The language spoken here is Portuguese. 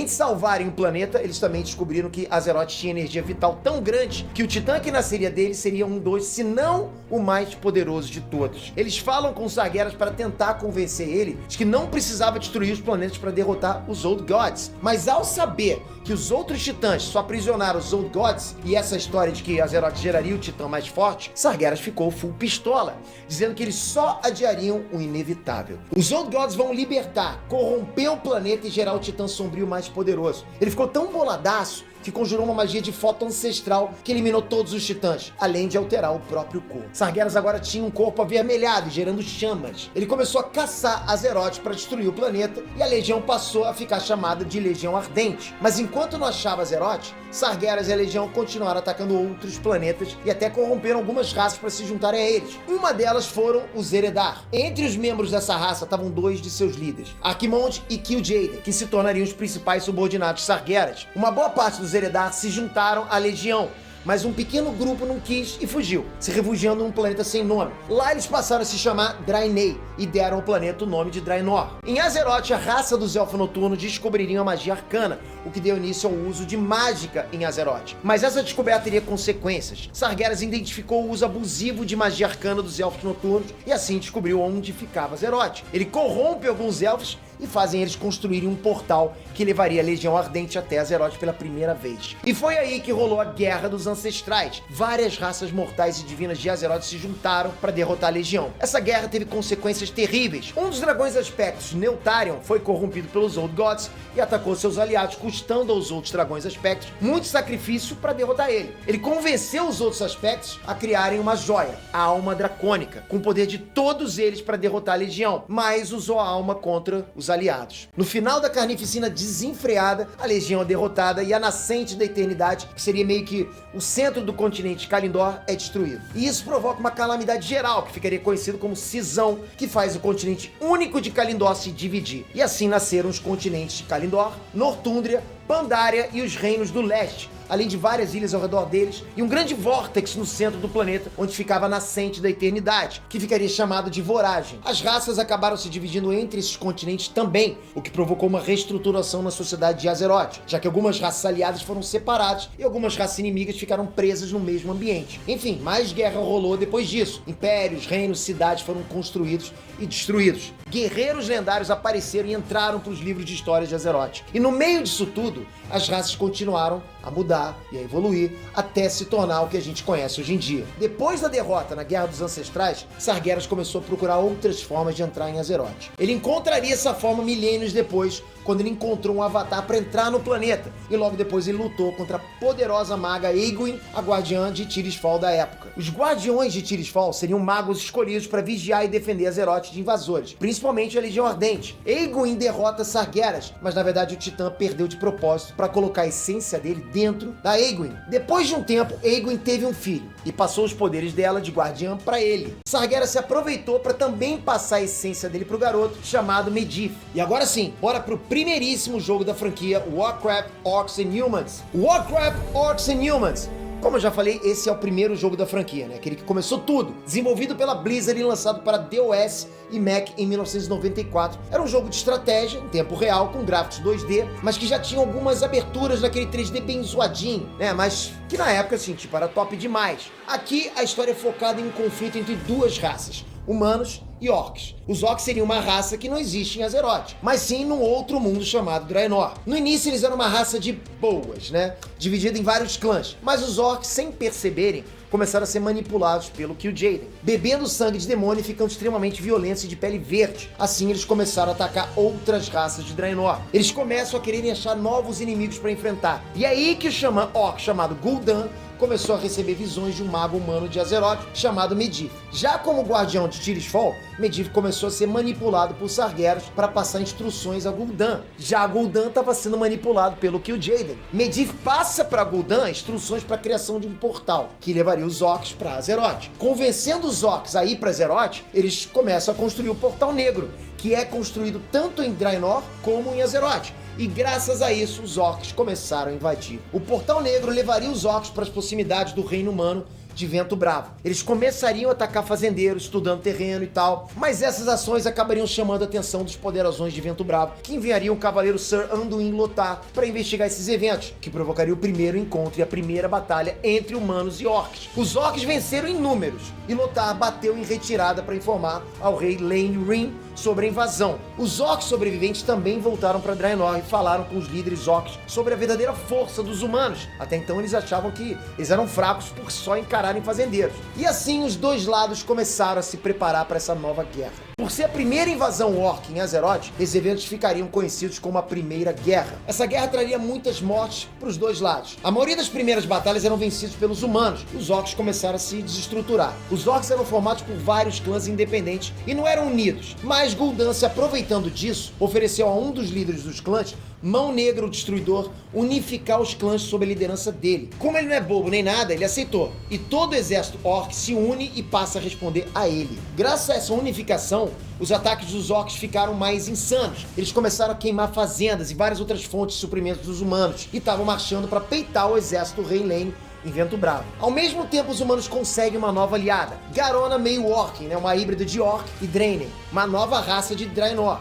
de salvarem o planeta, eles também descobriram que Azeroth tinha energia vital tão grande que o titã que nasceria dele seria um dos, se não o mais poderoso de todos. Eles falam com Sargeras para tentar convencer ele de que não precisava destruir os planetas para derrotar os Old Gods. Mas ao saber que os outros titãs só aprisionaram os Old Gods e essa história de que Azeroth geraria o titã mais forte, Sargeras ficou full pistola, dizendo que eles só adiariam o inevitável. Os Old Gods vão libertar, corromper o planeta e gerar o titã sombrio mais poderoso. Ele ficou tão boladaço que conjurou uma magia de foto ancestral que eliminou todos os titãs, além de alterar o próprio corpo. Sargeras agora tinha um corpo avermelhado, gerando chamas. Ele começou a caçar Azeroth para destruir o planeta e a legião passou a ficar chamada de Legião Ardente. Mas enquanto não achava Azeroth, Sargeras e a legião continuaram atacando outros planetas e até corromperam algumas raças para se juntarem a eles. Uma delas foram os Eredar. Entre os membros dessa raça estavam dois de seus líderes, Archimonde e Kil'jaeden, que se tornariam os principais subordinados de Sargeras. Uma boa parte dos Eredar se juntaram à legião, mas um pequeno grupo não quis e fugiu, se refugiando num planeta sem nome. Lá eles passaram a se chamar Draenei e deram ao planeta o nome de Draenor. Em Azeroth, a raça dos Elfos Noturnos descobririam a magia arcana, o que deu início ao uso de mágica em Azeroth. Mas essa descoberta teria consequências. Sargeras identificou o uso abusivo de magia arcana dos Elfos Noturnos e assim descobriu onde ficava Azeroth. Ele corrompe alguns elfos e fazem eles construírem um portal que levaria a Legião Ardente até Azeroth pela primeira vez. E foi aí que rolou a Guerra dos Ancestrais. Várias raças mortais e divinas de Azeroth se juntaram para derrotar a Legião. Essa guerra teve consequências terríveis. Um dos dragões aspectos, Neltharion, foi corrompido pelos Old Gods e atacou seus aliados, custando aos outros dragões aspectos muito sacrifício para derrotar ele. Ele convenceu os outros aspectos a criarem uma joia, a Alma Dracônica, com o poder de todos eles para derrotar a Legião, mas usou a alma contra os aliados. No final da carnificina desenfreada, a Legião é derrotada e a Nascente da Eternidade, que seria meio que o centro do continente Kalindor, é destruído. E isso provoca uma calamidade geral, que ficaria conhecido como cisão, que faz o continente único de Kalindor se dividir. E assim nasceram os continentes de Kalindor, Nortúndria, Pandaria e os Reinos do Leste, além de várias ilhas ao redor deles, e um grande vórtex no centro do planeta, onde ficava a Nascente da Eternidade, que ficaria chamado de Voragem. As raças acabaram se dividindo entre esses continentes também, o que provocou uma reestruturação na sociedade de Azeroth, já que algumas raças aliadas foram separadas e algumas raças inimigas ficaram presas no mesmo ambiente. Enfim, mais guerra rolou depois disso. Impérios, reinos, cidades foram construídos e destruídos. Guerreiros lendários apareceram e entraram para os livros de história de Azeroth. E no meio disso tudo, as raças continuaram a mudar e a evoluir até se tornar o que a gente conhece hoje em dia. Depois da derrota na Guerra dos Ancestrais, Sargeras começou a procurar outras formas de entrar em Azeroth. Ele encontraria essa forma milênios depois, quando ele encontrou um avatar para entrar no planeta, e logo depois ele lutou contra a poderosa maga Aegwynn, a guardiã de Tirisfal da época. Os guardiões de Tirisfal seriam magos escolhidos para vigiar e defender Azeroth de invasores, principalmente a Legião Ardente. Aegwynn derrota Sargeras, mas na verdade o Titã perdeu de propósito para colocar a essência dele dentro da Aegwynn. Depois de um tempo, Aegwynn teve um filho e passou os poderes dela de guardiã para ele. Sargeras se aproveitou para também passar a essência dele pro garoto, chamado Medivh. E agora sim, bora pro primeiríssimo jogo da franquia, Warcraft Orcs and Humans. Warcraft Orcs and Humans. Como eu já falei, esse é o primeiro jogo da franquia, né? Aquele que começou tudo. Desenvolvido pela Blizzard e lançado para DOS e Mac em 1994. Era um jogo de estratégia, em tempo real, com gráficos 2D, mas que já tinha algumas aberturas naquele 3D bem zoadinho, né? Mas que na época, assim, tipo, era top demais. Aqui, a história é focada em um conflito entre duas raças, humanos e orcs. Os orcs seriam uma raça que não existe em Azeroth, mas sim num outro mundo chamado Draenor. No início eles eram uma raça de boas, né? Dividida em vários clãs, mas os orcs, sem perceberem, começaram a ser manipulados pelo Kil'jaeden, bebendo sangue de demônio e ficando extremamente violentos e de pele verde. Assim eles começaram a atacar outras raças de Draenor. Eles começam a quererem achar novos inimigos para enfrentar. E é aí que o xamã orc chamado Gul'dan começou a receber visões de um mago humano de Azeroth chamado Medivh. Já como guardião de Tirisfal, Medivh começou a ser manipulado por Sargeras para passar instruções a Gul'dan. Já Gul'dan estava sendo manipulado pelo Kil'jaeden. Medivh passa para Gul'dan instruções para a criação de um portal que levaria os orcs para Azeroth. Convencendo os orcs a ir para Azeroth, eles começam a construir o Portal Negro, que é construído tanto em Draenor como em Azeroth. E graças a isso, os orcs começaram a invadir. O Portal Negro levaria os orcs para as proximidades do reino humano de Vento Bravo. Eles começariam a atacar fazendeiros, estudando terreno e tal, mas essas ações acabariam chamando a atenção dos poderosões de Vento Bravo, que enviariam o cavaleiro Sir Anduin Lothar para investigar esses eventos, que provocaria o primeiro encontro e a primeira batalha entre humanos e orcs. Os orcs venceram em números, e Lothar bateu em retirada para informar ao rei Lane Rin sobre a invasão. Os orcs sobreviventes também voltaram para Draenor e falaram com os líderes orcs sobre a verdadeira força dos humanos. Até então eles achavam que eles eram fracos por só encararem fazendeiros. E assim os dois lados começaram a se preparar para essa nova guerra. Por ser a primeira invasão orc em Azeroth, esses eventos ficariam conhecidos como a Primeira Guerra. Essa guerra traria muitas mortes para os dois lados. A maioria das primeiras batalhas eram vencidas pelos humanos, e os orcs começaram a se desestruturar. Os orcs eram formados por vários clãs independentes e não eram unidos, mas Gul'dan, se aproveitando disso, ofereceu a um dos líderes dos clãs, Mão Negra, o Destruidor, unificar os clãs sob a liderança dele. Como ele não é bobo nem nada, ele aceitou, e todo o exército orc se une e passa a responder a ele. Graças a essa unificação, os ataques dos orcs ficaram mais insanos. Eles começaram a queimar fazendas e várias outras fontes de suprimentos dos humanos, e estavam marchando para peitar o exército do rei Lane em Vento Bravo. Ao mesmo tempo, os humanos conseguem uma nova aliada, Garona meio orc, uma híbrida de orc e Draenei, uma nova raça de Draenor.